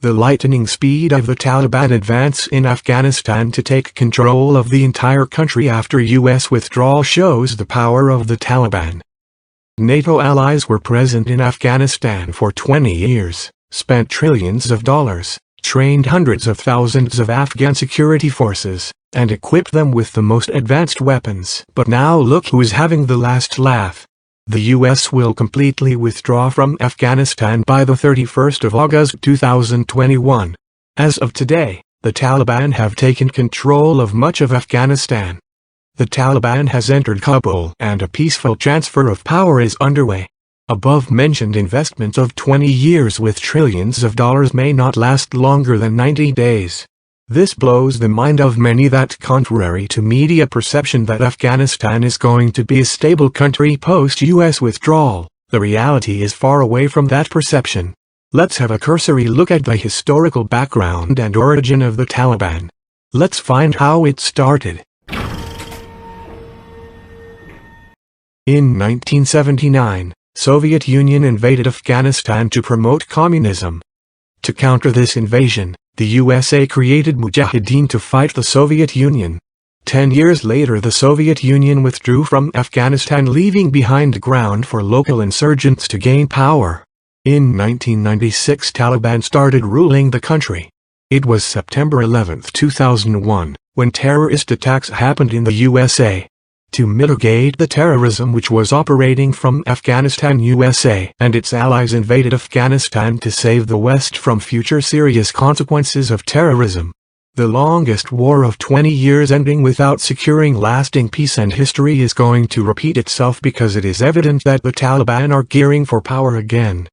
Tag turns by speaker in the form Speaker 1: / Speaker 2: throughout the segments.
Speaker 1: The lightning speed of the Taliban advance in Afghanistan to take control of the entire country after U.S. withdrawal shows the power of the Taliban. NATO allies were present in Afghanistan for 20 years, spent trillions of dollars, trained hundreds of thousands of Afghan security forces, and equipped them with the most advanced weapons. But now look who is having the last laugh. The U.S. will completely withdraw from Afghanistan by the 31st of August 2021. As of today, the Taliban have taken control of much of Afghanistan. The Taliban has entered Kabul and a peaceful transfer of power is underway. Above-mentioned investments of 20 years with trillions of dollars may not last longer than 90 days. This blows the mind of many that, contrary to media perception that Afghanistan is going to be a stable country post-U.S. withdrawal, the reality is far away from that perception. Let's have a cursory look at the historical background and origin of the Taliban. Let's find how it started. In 1979, Soviet Union invaded Afghanistan to promote communism. To counter this invasion, the USA created Mujahideen to fight the Soviet Union. 10 years later the Soviet Union withdrew from Afghanistan, leaving behind ground for local insurgents to gain power. In 1996 Taliban started ruling the country. It was September 11, 2001, when terrorist attacks happened in the USA. To mitigate the terrorism which was operating from Afghanistan, USA and its allies invaded Afghanistan to save the West from future serious consequences of terrorism. The longest war of 20 years ending without securing lasting peace, and history is going to repeat itself because it is evident that the Taliban are gearing for power again.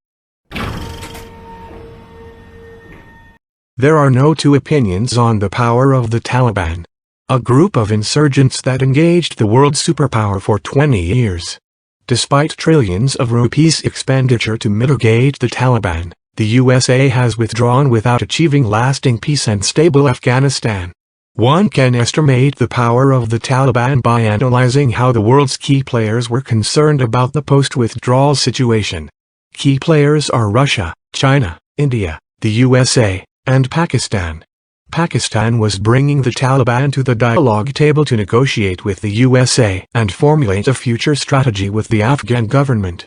Speaker 1: There are no two opinions on the power of the Taliban. A group of insurgents that engaged the world superpower for 20 years. Despite trillions of rupees expenditure to mitigate the Taliban, the USA has withdrawn without achieving lasting peace and stable Afghanistan. One can estimate the power of the Taliban by analyzing how the world's key players were concerned about the post-withdrawal situation. Key players are Russia, China, India, the USA, and Pakistan. Pakistan was bringing the Taliban to the dialogue table to negotiate with the USA and formulate a future strategy with the Afghan government.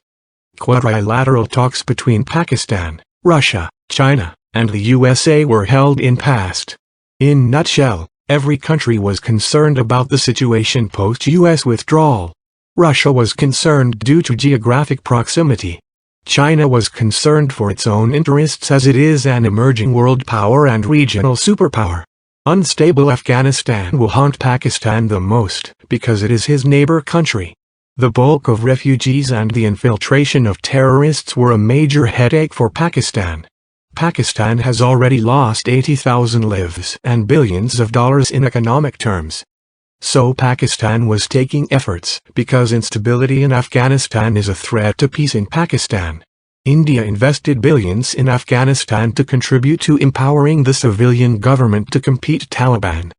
Speaker 1: Quadrilateral talks between Pakistan, Russia, China, and the USA were held in past. In nutshell, every country was concerned about the situation post-US withdrawal. Russia was concerned due to geographic proximity. China was concerned for its own interests as it is an emerging world power and regional superpower. Unstable Afghanistan will haunt Pakistan the most because it is his neighbor country. The bulk of refugees and the infiltration of terrorists were a major headache for Pakistan. Pakistan has already lost 80,000 lives and billions of dollars in economic terms. So Pakistan was taking efforts because instability in Afghanistan is a threat to peace in Pakistan. India invested billions in Afghanistan to contribute to empowering the civilian government to compete Taliban.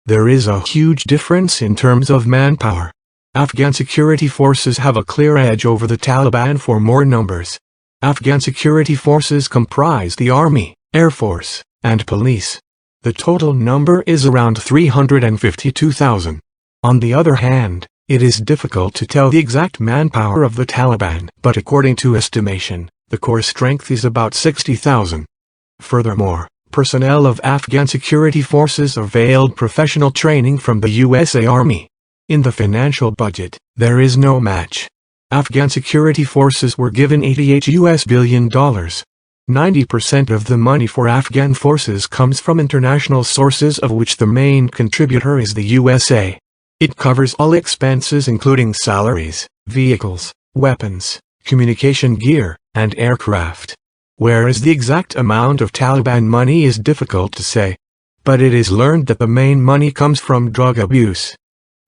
Speaker 1: There is a huge difference in terms of manpower. Afghan security forces have a clear edge over the Taliban for more numbers. Afghan security forces comprise the Army, Air Force, and police. The total number is around 352,000. On the other hand, it is difficult to tell the exact manpower of the Taliban, but according to estimation, the core strength is about 60,000. Furthermore, personnel of Afghan security forces availed professional training from the USA Army. In the financial budget, there is no match. Afghan security forces were given $88 billion. 90% of the money for Afghan forces comes from international sources, of which the main contributor is the USA. It covers all expenses including salaries, vehicles, weapons, communication gear, and aircraft. Whereas the exact amount of Taliban money is difficult to say. But it is learned that the main money comes from drug abuse.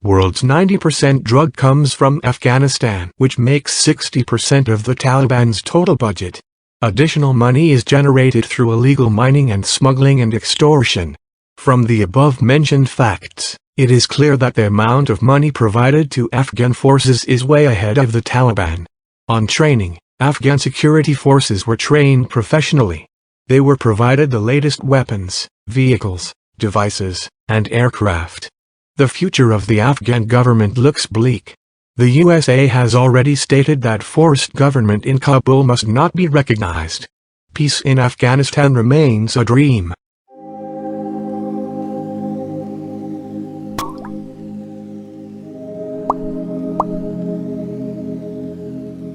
Speaker 1: World's 90% drug comes from Afghanistan, which makes 60% of the Taliban's total budget. Additional money is generated through illegal mining and smuggling and extortion. From the above-mentioned facts, it is clear that the amount of money provided to Afghan forces is way ahead of the Taliban. On training, Afghan security forces were trained professionally. They were provided the latest weapons, vehicles, devices, and aircraft. The future of the Afghan government looks bleak. The USA has already stated that forced government in Kabul must not be recognized. Peace in Afghanistan remains a dream.